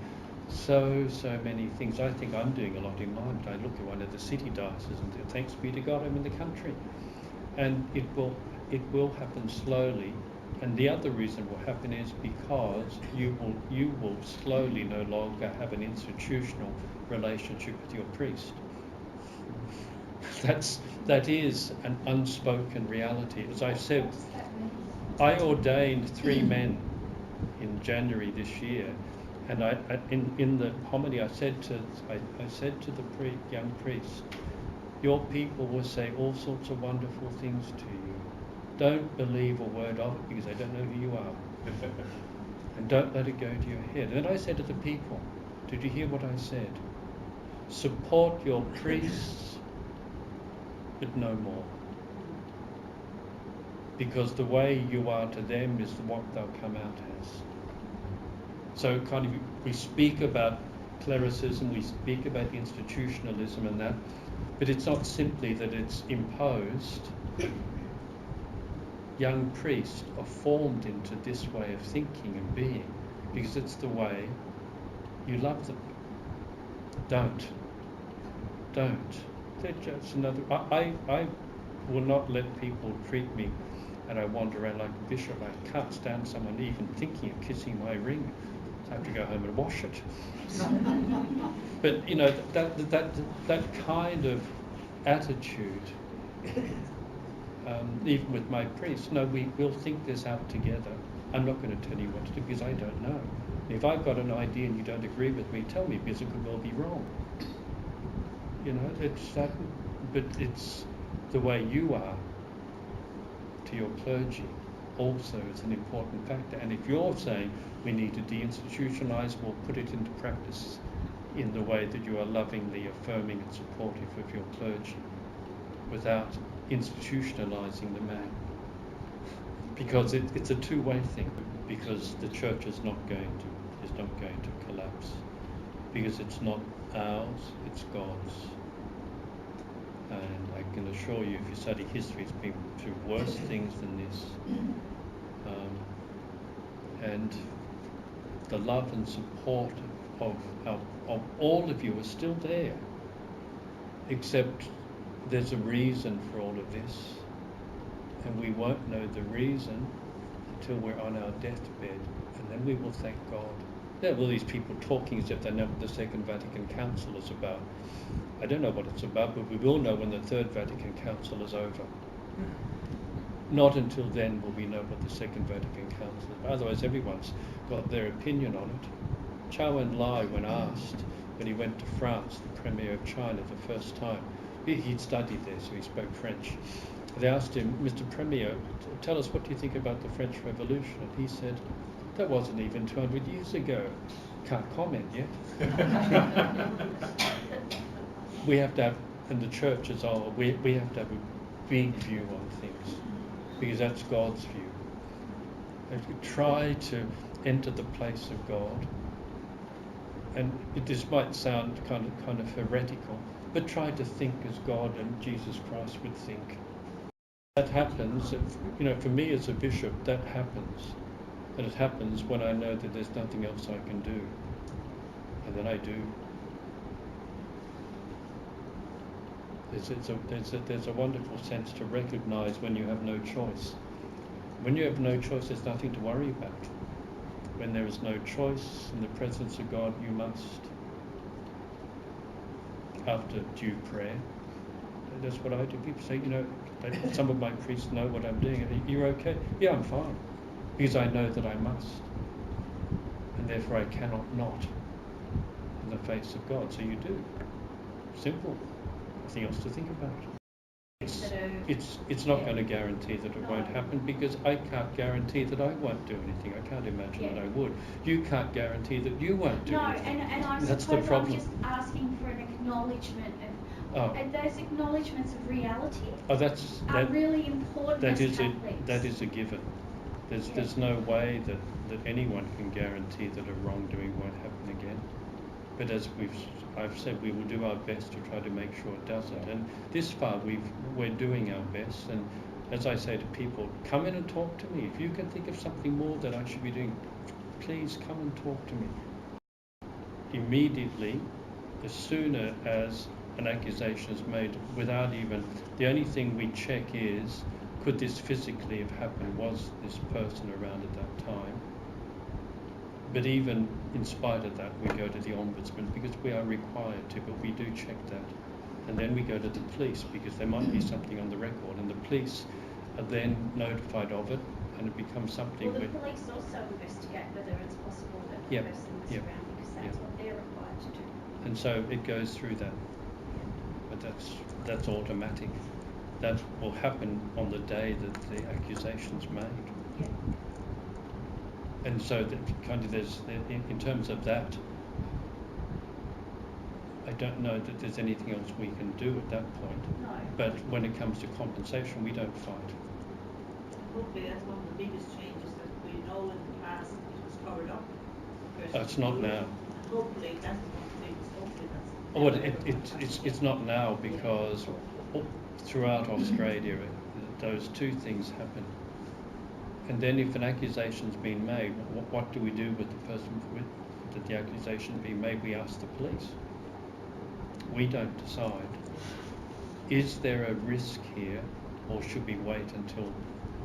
so many things. I think I'm doing a lot in mine, but I look at one of the city dioceses and say, thanks be to God I'm in the country. And it will happen slowly. And the other reason it will happen is because you will slowly no longer have an institutional relationship with your priest. That is an unspoken reality. As I said, I ordained 3 men in January this year, and in the homily I said to the young priest, your people will say all sorts of wonderful things to you. Don't believe a word of it because they don't know who you are. And don't let it go to your head. And then I said to the people, did you hear what I said? Support your priests, but no more. Because the way you are to them is what they'll come out as. So kind of we speak about clericism, we speak about institutionalism and that, but it's not simply that it's imposed. Young priests are formed into this way of thinking and being because it's the way you love them. Don't. They're just another. I will not let people treat me and I wander around like a bishop. I can't stand someone even thinking of kissing my ring. I have to go home and wash it. But you know that kind of attitude. Even with my priest, no, we'll think this out together. I'm not going to tell you what to do because I don't know. If I've got an idea and you don't agree with me, tell me because it could well be wrong. You know, it's that, but it's the way you are to your clergy also is an important factor. And if you're saying we need to deinstitutionalise, we'll put it into practice in the way that you are lovingly affirming and supportive of your clergy without institutionalising the man. Because it's a two-way thing, because the church is not going to collapse. Because it's not ours, it's God's. And I can assure you, if you study history, it's been through worse things than this. And the love and support of all of you are still there, except there's a reason for all of this, and we won't know the reason until we're on our deathbed, and then we will thank God. There are all these people talking as if they know what the Second Vatican Council is about. I don't know what it's about, but we will know when the Third Vatican Council is over. Not until then will we know what the Second Vatican Council is about. Otherwise, everyone's got their opinion on it. Chou En-lai, when asked, when he went to France, the Premier of China, the first time, he'd studied there, so he spoke French. They asked him, Mr. Premier, tell us what do you think about the French Revolution? And he said, that wasn't even 200 years ago. Can't comment yet. We have to have, and the church as well, we have to have a big view on things, because that's God's view. If you try to enter the place of God, and this might sound kind of heretical, but try to think as God and Jesus Christ would think. That happens, for me as a bishop, that happens. And it happens when I know that there's nothing else I can do. And then I do. There's a wonderful sense to recognise when you have no choice. When you have no choice, there's nothing to worry about. When there is no choice in the presence of God, you must. After due prayer, that's what I do. People say, some of my priests know what I'm doing. You're okay? Yeah, I'm fine. Because I know that I must. And therefore I cannot not in the face of God. So you do. Simple. Nothing else to think about. It's not going to guarantee that it won't happen, because I can't guarantee that I won't do anything. I can't imagine that I would. You can't guarantee that you won't do anything. No, and I that's suppose the problem. I'm just asking for an acknowledgement of, and those acknowledgements of reality are really important as Catholics. That is a given. There's no way that anyone can guarantee that a wrongdoing won't happen again. But as I've said, we will do our best to try to make sure it doesn't. And this far, we're doing our best. And as I say to people, come in and talk to me. If you can think of something more that I should be doing, please come and talk to me. Immediately, as soon as an accusation is made, the only thing we check is, could this physically have happened? Was this person around at that time? But even in spite of that, we go to the Ombudsman because we are required to, but we do check that. And then we go to the police because there might be something on the record, and the police are then notified of it, and it becomes something... Well, the police also investigate whether it's possible that the person was around, because that's what they're required to do. And so it goes through that. But that's automatic. That will happen on the day that the accusation's made. Yeah. And so there's, in terms of that, I don't know that there's anything else we can do at that point. No. But when it comes to compensation, we don't fight. Hopefully that's one of the biggest changes, that we know in the past it was covered up. It's not now. Hopefully that's one of the biggest. It's not now, because throughout Australia those two things happen. And then if an accusation's been made, what do we do with the person that the accusation's been made? We ask the police. We don't decide. Is there a risk here, or should we wait until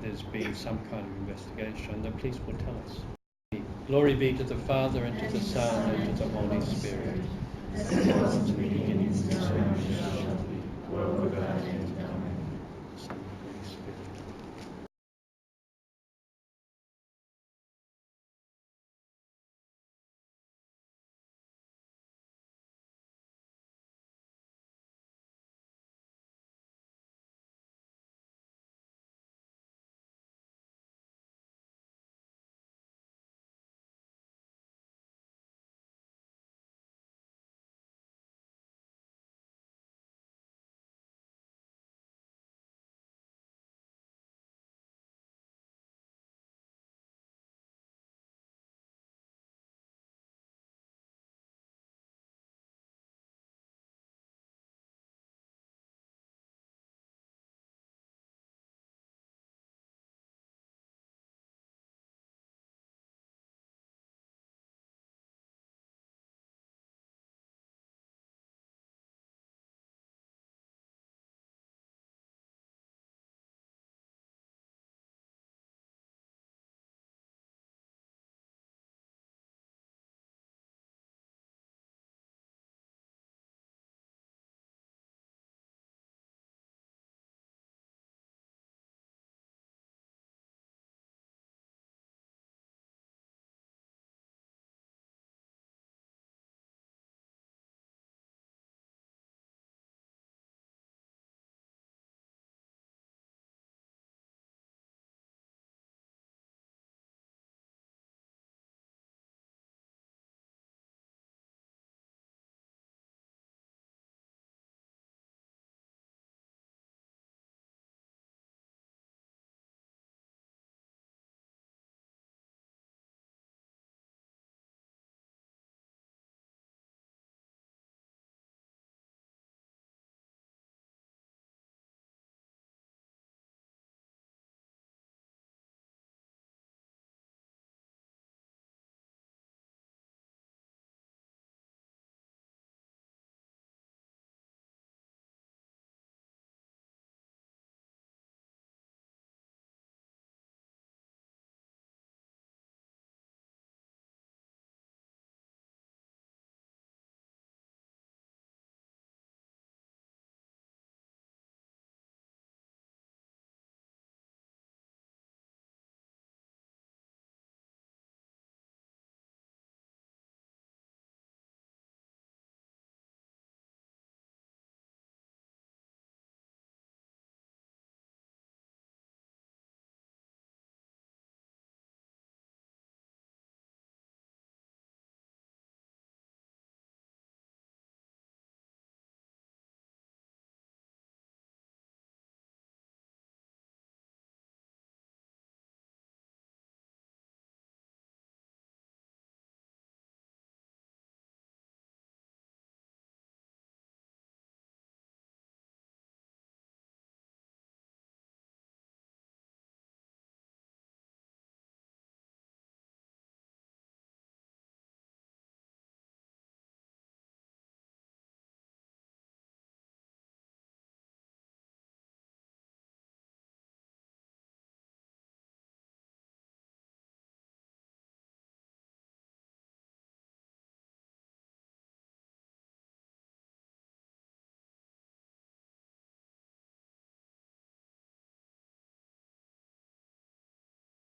there's been some kind of investigation? The police will tell us. Glory be to the Father, and to the Son, and to the Holy Spirit. As it was in the beginning, so shall be, world without end.